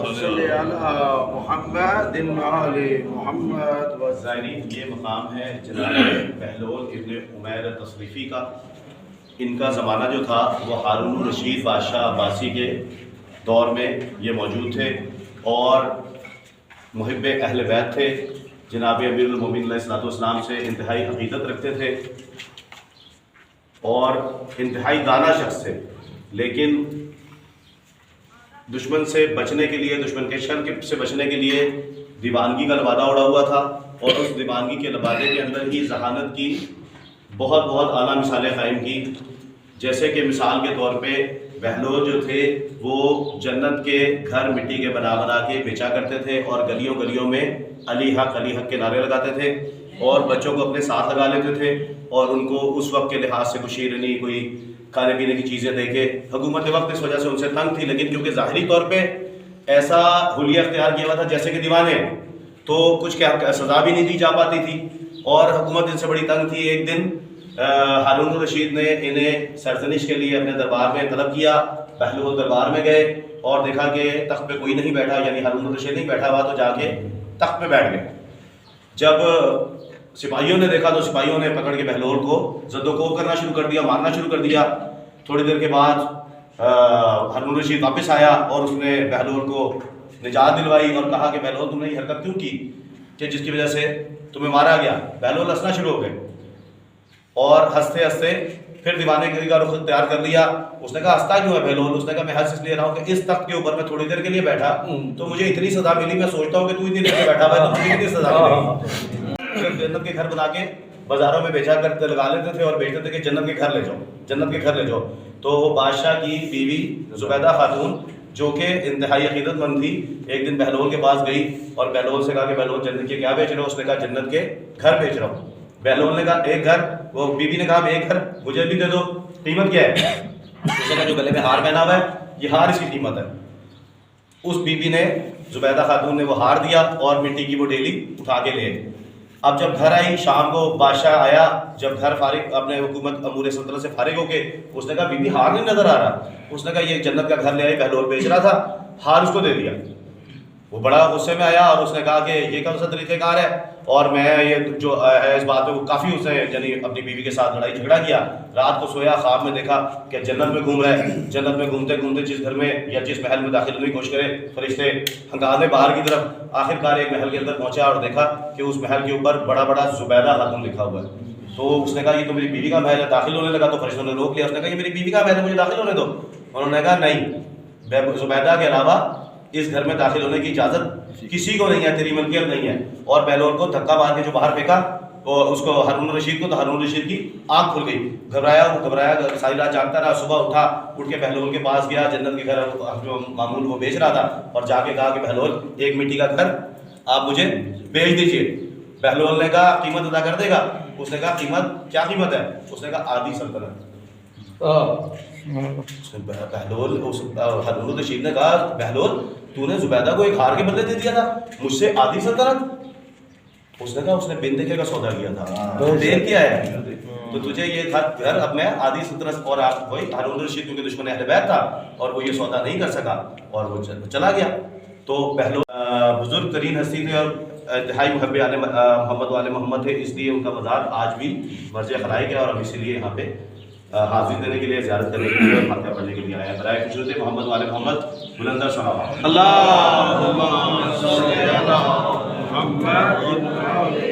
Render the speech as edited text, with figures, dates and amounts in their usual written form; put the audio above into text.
صلی علی محمد آل محمد. زائرین، یہ مقام ہے جناب بہلول ابن عمیر تصریفی کا. ان کا زمانہ جو تھا وہ ہارون الرشید بادشاہ عباسی کے دور میں یہ موجود تھے اور محب اہل بیت تھے. جناب امیر المومنین علیہ الصلوۃ والسلام سے انتہائی عقیدت رکھتے تھے اور انتہائی دانا شخص تھے. لیکن دشمن سے بچنے کے لیے، دشمن کے شر سے بچنے کے لیے دیوانگی کا لبادہ اڑا ہوا تھا اور اس دیوانگی کے لبادے کے اندر ہی ذہانت کی بہت اعلیٰ مثالیں قائم کی. جیسے کہ مثال کے طور پہ بہلول جو تھے وہ جنت کے گھر مٹی کے بنا کے بیچا کرتے تھے اور گلیوں گلیوں میں علی حق کے نعرے لگاتے تھے اور بچوں کو اپنے ساتھ لگا لیتے تھے اور ان کو اس وقت کے لحاظ سے کوئی شیرنی، کوئی کھانے پینے کی چیزیں دے کے. حکومت وقت اس وجہ سے ان سے تنگ تھی، لیکن کیونکہ ظاہری طور پہ ایسا حلیہ اختیار کیا ہوا تھا جیسے کہ دیوانے، تو کچھ سزا بھی نہیں دی جا پاتی تھی اور حکومت ان سے بڑی تنگ تھی. ایک دن ہارون الرشید نے انہیں سرزنش کے لیے اپنے دربار میں طلب کیا. بہلول دربار میں گئے اور دیکھا کہ تخت پہ کوئی نہیں بیٹھا، یعنی ہارون الرشید نہیں بیٹھا ہوا، تو جا کے تخت پہ بیٹھ گئے. جب سپاہیوں نے دیکھا تو سپاہیوں نے پکڑ کے بہلول کو زد و کوب کرنا شروع کر دیا، مارنا شروع کر دیا. تھوڑی دیر کے بعد ہارون الرشید واپس آیا اور اس نے بہلول کو نجات دلوائی اور کہا کہ بہلول تم نے یہ حرکت کیوں کی کہ جس کی وجہ سے تمہیں مارا گیا. بہلول ہنسنا شروع ہو گئے اور ہنستے ہنستے پھر دیوانے گری کا رخ اختیار کر لیا. اس نے کہا ہنستا کیوں ہے بہلول؟ اس نے کہا میں ہنس اس لیے رہا ہوں کہ اس تخت کے اوپر میں تھوڑی دیر کے لیے بیٹھا تو مجھے اتنی سزا ملی، میں سوچتا ہوں کہ تو اتنی دیر کے بیٹھا ہوا ہے تو مجھے کتنی سزا ملی. جنت کے گھر بنا کے بازاروں میں بیچا کرتے، لگا لیتے تھے اور بیچتے تھے کہ جنت کے گھر لے جاؤ، جنت کے گھر لے جاؤ. تو بادشاہ کی بیوی زبیدہ خاتون جو کہ انتہائی عقیدت مند تھی، ایک دن بہلول کے پاس گئی اور بہلول سے کہا کہ بہلول جنت کے کیا بیچ رہے ہو؟ اس نے کہا جنت کے گھر بیچ رہا ہوں. بہلول نے کہا ایک گھر؟ وہ بیوی نے کہا ایک گھر مجھے بھی دے دو، قیمت کیا ہے؟ اس نے کہا جو گلے میں ہار پہنا ہوا ہے یہ ہار اس کی قیمت ہے. اس بیوی نے، زبیدہ خاتون نے وہ ہار دیا اور مٹی کی وہ ڈیلی اٹھا کے لے. اب جب گھر آئی شام کو، بادشاہ آیا جب گھر فارغ اپنے حکومت امور سلطنت سے فارغ ہو کے، اس نے کہا بیوی ہار نہیں نظر آ رہا. اس نے کہا یہ جنت کا گھر لے آئی، بہلول بیچ رہا تھا، ہار اس کو دے دیا. وہ بڑا غصے میں آیا اور اس نے کہا کہ یہ کون سا طریقہ کار ہے اور میں یہ جو ہے اس بات پہ وہ کافی اس نے یعنی اپنی بیوی کے ساتھ لڑائی جھگڑا کیا. رات کو سویا، خواب میں دیکھا کہ جنت میں گھوم رہا ہے. جنت میں گھومتے گھومتے جس گھر میں یا جس محل میں داخل ہونے کی کوشش کرے فرشتے ہنگامے باہر کی طرف، آخر ایک محل کے اندر پہنچا اور دیکھا کہ اس محل کے اوپر بڑا بڑا زبیدہ خاتون لکھا ہوا ہے. تو اس نے کہا یہ تو میری بیوی کا محل ہے. داخل ہونے لگا تو فرشتوں نے روک لیا. اس نے کہا یہ میری بیوی کا محل ہے، مجھے داخل ہونے دو. انہوں نے کہا نہیں، زبیدہ کے علاوہ اس گھر میں داخل ہونے کی اجازت کسی کو نہیں ہے، تیری ملکیت نہیں ہے. اور بہلول کو دھکا مار کے جو باہر پھینکا اس کو ہارون الرشید کو، تو ہارون الرشید کی آنکھ کھل گئی. گھبرایا ساری رات جاگتا رہا. صبح اٹھ کے بہلول کے پاس گیا، جنت کے گھر جو معمول وہ بیچ رہا تھا، اور جا کے کہا کہ بہلول ایک مٹی کا گھر آپ مجھے بیچ دیجیے. بہلول نے کہا قیمت ادا کر دے گا؟ اس نے کہا قیمت کیا قیمت ہے؟ اس نے کہا آدھی سلطنت. بہلول ہارون الرشید نے کہا بہلول تو نے زبیدہ کو ایک ہار کے بدلے دے دیا تھا، مجھ سے آدھی سلطنت؟ اس نے کہا اس نے بن دیکھے کا سودا کیا تھا، دیر کیا ہے تو تجھے یہ گھر اب میں آدھی سلطنت. اور وہی ہارون الرشید کیونکہ دشمن اہل بیت تھا اور وہ یہ سودا نہیں کر سکا اور وہ چلا گیا. تو بہلول بزرگ ترین ہستی تھے اور انتہائی محب آل محمد والے محمد تھے، اس لیے ان کا مزار آج بھی مرجع خلائق ہے اور ہم اسی لیے یہاں پہ حاضر دینے کے لیے، زیارت کرنے کے لیے اور فاتحہ پڑھنے کے لیے آیا. برائے خصوص محمد والے محمد بلندر صلوات. اللہم صلی علی محمد